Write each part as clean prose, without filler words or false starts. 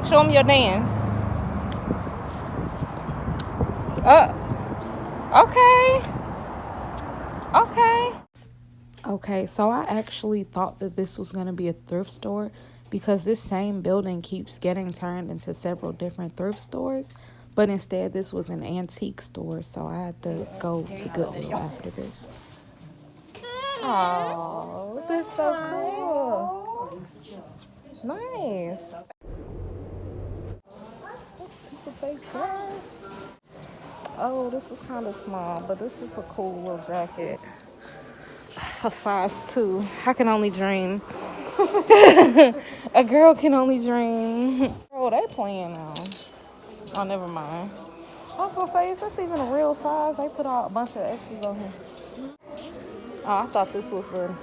Show them your dance. Okay. Okay. Okay, so I actually thought that this was going to be a thrift store because this same building keeps getting turned into several different thrift stores. But instead, this was an antique store, so I had to go to Goodwill after this. Oh, this is so cool. Nice. Super fake gloves. Oh, this is kind of small, but this is a cool little jacket. A size 2. I can only dream. A girl can only dream. Oh, they playing now. Oh, never mind. I was gonna say, is this even a real size? They put out a bunch of X's on here. Oh, I thought this was a...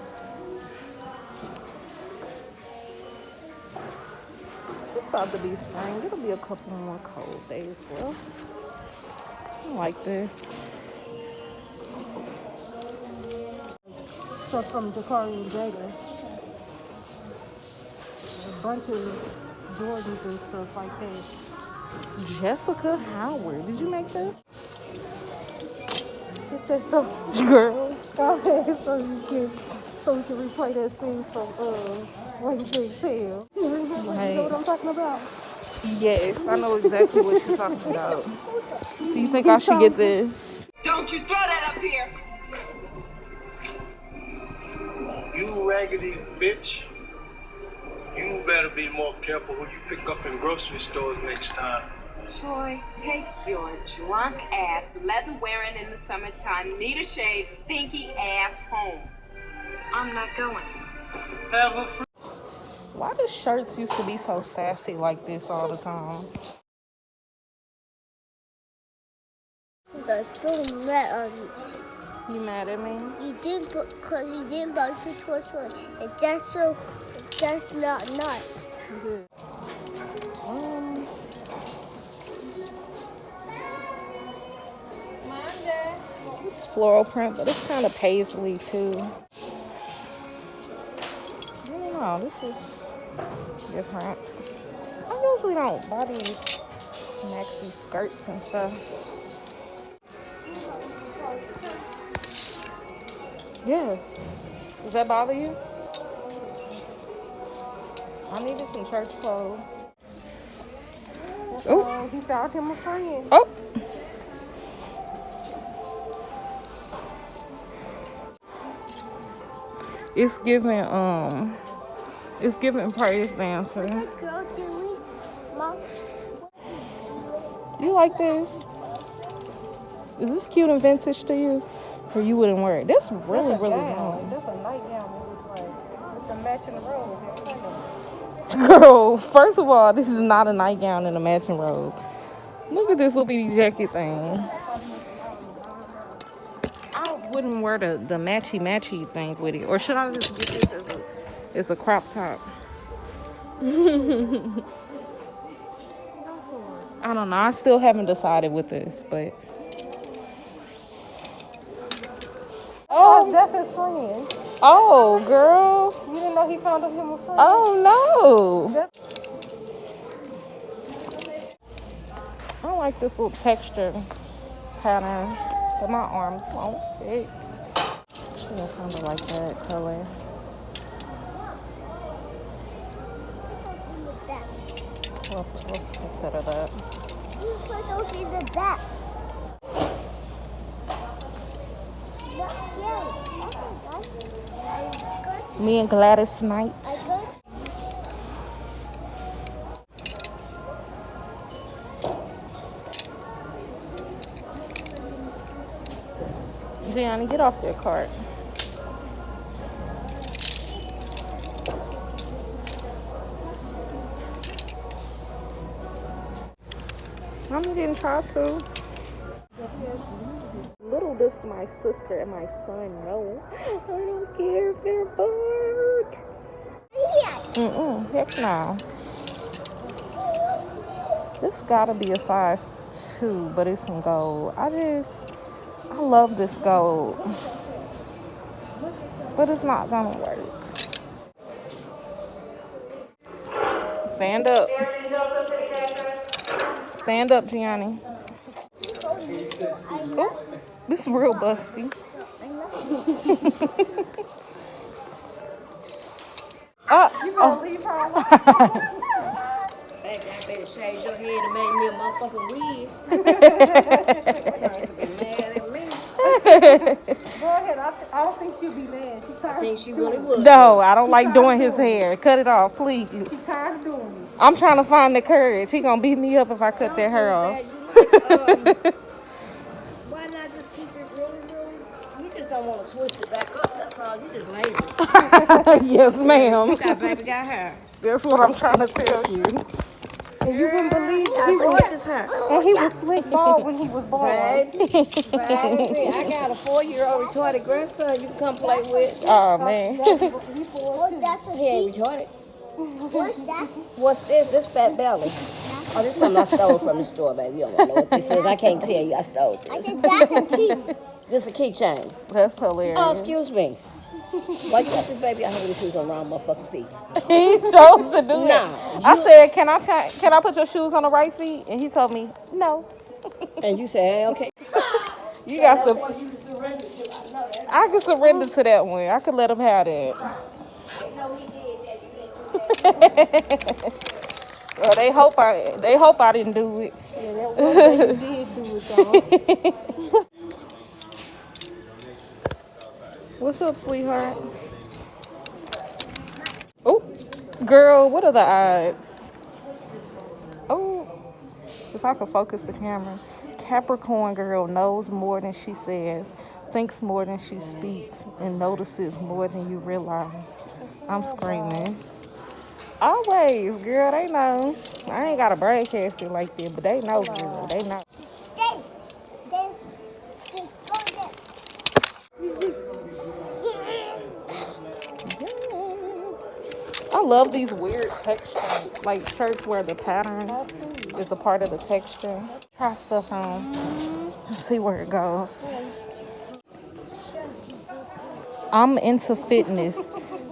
It's about to be spring. It'll be a couple more cold days. Well, I like this. Stuff from Jakari and Jada. A bunch of Jordans and stuff like that. Jessica Howard. Did you make that? Get that stuff, Girl. so we can replay that scene from Rainbow Tail. You know what I'm talking about? Yes, I know exactly what you're talking about. So you think I should get this? Don't you throw that up here! You raggedy bitch. You better be more careful who you pick up in grocery stores next time. Troy, take your drunk ass, leather wearing in the summertime, need a shave, stinky ass home. I'm not going. Have a free. Why do shirts used to be so sassy like this all the time? That's so mad on you. You mad at me? You didn't because you didn't buy your toy. And that's not nice. It's floral print, but it's kind of paisley too. I don't know, this is different. I usually don't buy these maxi skirts and stuff. Yes. Does that bother you? I needed some church clothes. Oh, he found him a friend. Oh. It's giving praise dancer. Girl, Mom? You like this? Is this cute and vintage to you? Or you wouldn't wear it? That's really That's a long. gown. That's a nightgown. With the matching robe. Girl, first of all, this is not a nightgown and a matching robe. Look at this little bitty jacket thing. I wouldn't wear the matchy thing with it. Or should I just get this as a crop top? I don't know. I still haven't decided with this, but... Oh, that's his friend. Oh, girl. You didn't know he found him a friend? Oh, no. I like this little texture pattern, but my arms won't fit. Actually, I kind of like that color. We'll consider that. You put those in the back. Me and Gladys Knight. Gianni, get off their cart. Mommy didn't try to. Little does my sister and my son know. I don't care if they're bored. Heck no. This gotta be a size 2, but it's in gold. I love this gold. But it's not gonna work. Stand up. Stand up, Gianni. Oh, this is real busty. You gonna leave her alone? Baby, I better shave your head and make me a motherfucking wig. Be mad at me. Go ahead. I don't think she'll be mad. I think she really would. No, I don't like doing his hair. Cut it off, please. She's tired of doing it. I'm trying to find the courage. He gonna beat me up if I cut that hair off. Why not just keep it really? You just don't want to twist it back up. That's all. You just lazy. Yes, ma'am. That baby got hair. That's what I'm trying to tell you. And you wouldn't believe He gorgeous hair. and he was slick bald when he was born. Baby, I got a 4-year-old retarded grandson you can come play with. Oh man. Oh, that's a He ain't retarded. What's that? What's this? This fat belly. Oh, this is something I stole from the store, baby. You don't want to know what this is. I can't tell you I stole I this. said that's a key. This is a keychain. That's hilarious. Oh, excuse me. Why you got this baby out here with his shoes on the wrong motherfucking feet? He chose to do it. Nah, I said, can I put your shoes on the right feet? And he told me, no. And you say, hey, okay. You got to. I can surrender to that one. I could let him have that. Well, they hope I didn't do it. Yeah, that one thing you did do it, though. What's up, sweetheart? Oh, girl, what are the odds? Oh, if I could focus the camera. Capricorn girl knows more than she says, thinks more than she speaks, and notices more than you realize. I'm screaming. Always, girl, they know. I ain't got to broadcast it like that, but they know, girl. They know. Stay. There's go there. I love these weird texture, like shirts where the pattern is a part of the texture. Try stuff on. Let's see where it goes. I'm into fitness.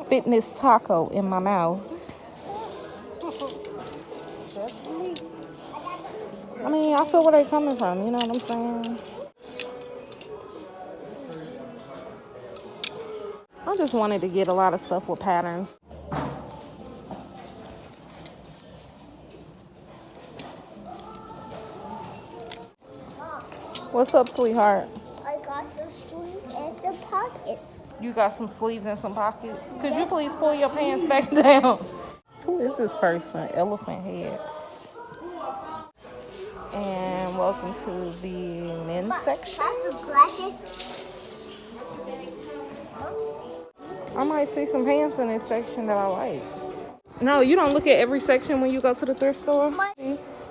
Fitness taco in my mouth. I mean, I feel where they're coming from, you know what I'm saying? I just wanted to get a lot of stuff with patterns. What's up, sweetheart? I got some sleeves and some pockets. You got some sleeves and some pockets? Could you please pull your pants back down? Who is this person? Elephant head. And welcome to the men's section. Got some glasses. I might see some pants in this section that I like. No, you don't look at every section when you go to the thrift store?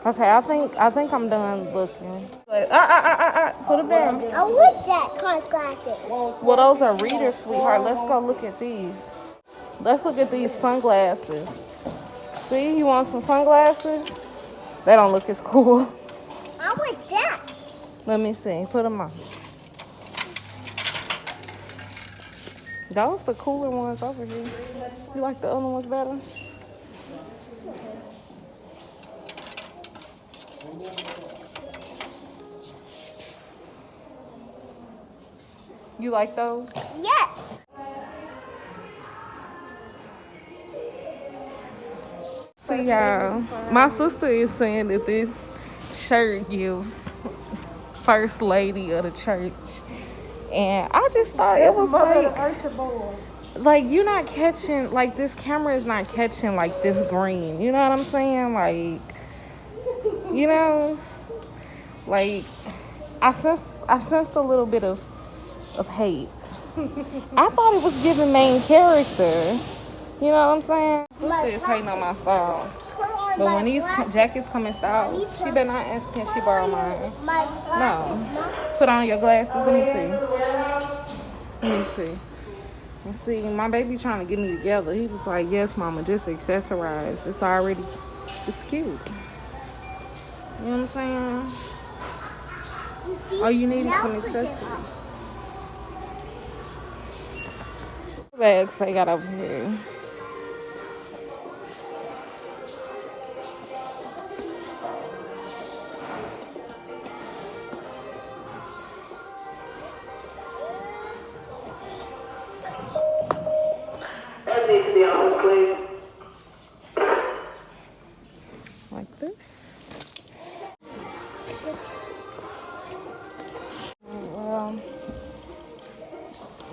Okay, I think I'm done looking. Put them down. I want that kind of glasses. Well, those are readers, sweetheart. Let's go look at these. Let's look at these sunglasses. See, you want some sunglasses? They don't look as cool. I want that. Let me see. Put them on. Those the cooler ones over here. You like the other ones better? You like those? Yes. See, y'all, my sister is saying that this shirt gives first lady of the church. And I just thought it was like you're not catching, like this camera is not catching like this green. You know what I'm saying? Like, you know, like I sense a little bit of hate. I thought it was giving main character. You know what I'm saying? Sister is hating on my style. But when these jackets come in style, she better not ask can she borrow mine. My glasses, No. Mom. Put on your glasses. Let me see. Let's see. My baby trying to get me together. He was like, yes, mama, just accessorize. It's cute. You know what I'm saying? You see? Oh, you needed Now some put them accessories. up. Bags they got over here. Like this. Well,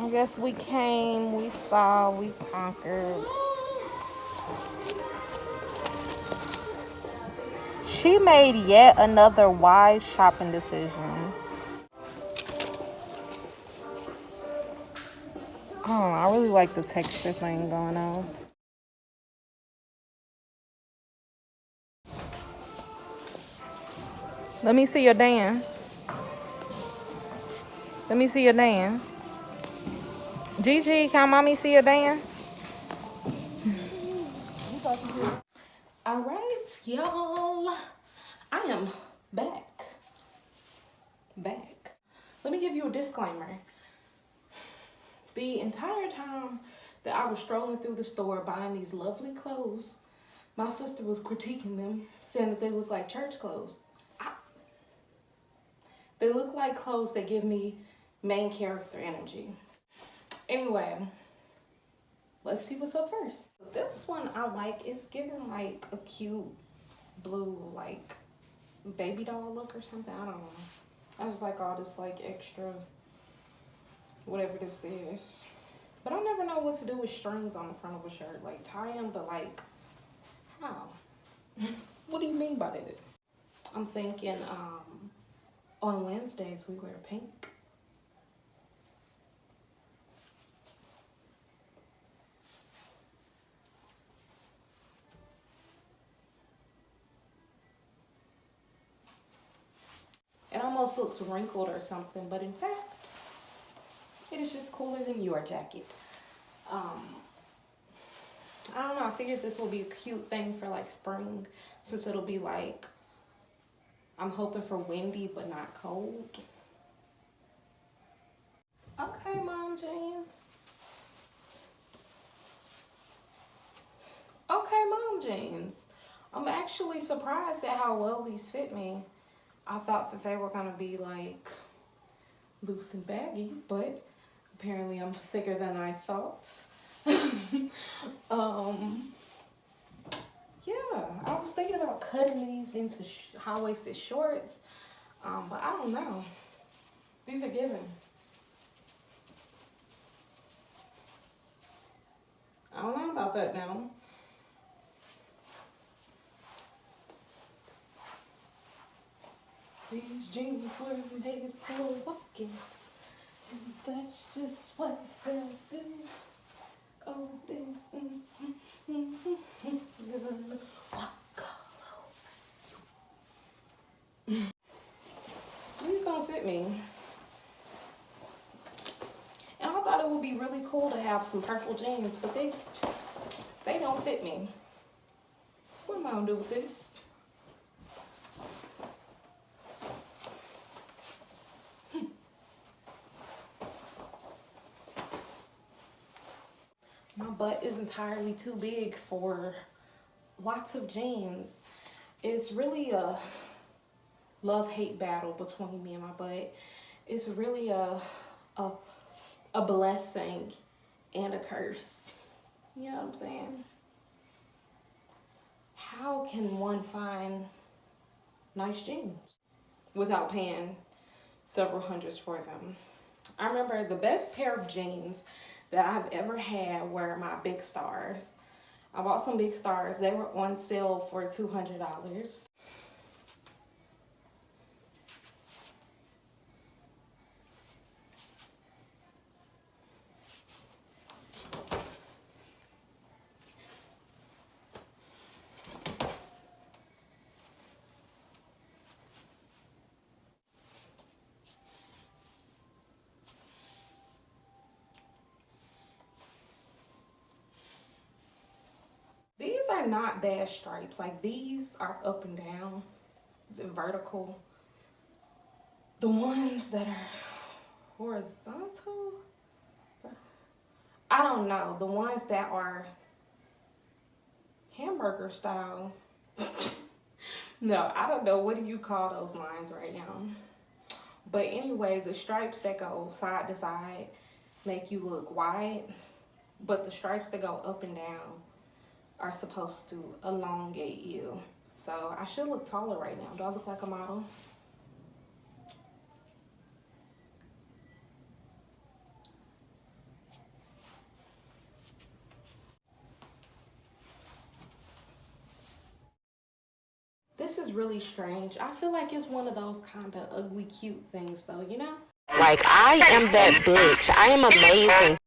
I guess we came, we saw, we conquered. She made yet another wise shopping decision. I don't know, I really like the texture thing going on. Let me see your dance. Let me see your dance. Gigi, can mommy see your dance? All right, y'all. I am back. Let me give you a disclaimer. The entire time that I was strolling through the store buying these lovely clothes, my sister was critiquing them, saying that they look like church clothes. They look like clothes that give me main character energy. Anyway, let's see what's up first. This one I like. It's giving like a cute blue like baby doll look or something. I don't know. I just like all this like extra whatever this is. But I never know what to do with strings on the front of a shirt. Like tie them, but like how? What do you mean by that? I'm thinking on Wednesdays we wear pink. It almost looks wrinkled or something, but in fact, it is just cooler than your jacket. I don't know, I figured this will be a cute thing for like spring, since it'll be like, I'm hoping for windy but not cold. Okay, mom jeans. Okay, mom jeans. I'm actually surprised at how well these fit me. I thought that they were gonna be like loose and baggy, but apparently I'm thicker than I thought. Yeah, I was thinking about cutting these into high-waisted shorts, but I don't know. These are given. I don't know about that now. These jeans were made for walking, and that's just what they'll do. Oh, walk all over. These don't fit me. And I thought it would be really cool to have some purple jeans, but they don't fit me. What am I gonna do with this? My butt is entirely too big for lots of jeans. It's really a love-hate battle between me and my butt. It's really a blessing and a curse. You know what I'm saying? How can one find nice jeans without paying several hundreds for them? I remember the best pair of jeans that I've ever had were my Big Stars. I bought some Big Stars. They were on sale for $200. These are not bad stripes. Like these are up and down. Is it vertical? The ones that are horizontal, I don't know. The ones that are hamburger style. No, I don't know. What do you call those lines right now? But anyway, the stripes that go side to side make you look wide. but the stripes that go up and down are supposed to elongate you. So I should look taller right now. Do I look like a model? This is really strange. I feel like it's one of those kind of ugly cute things though, you know? Like, I am that bitch. I am amazing.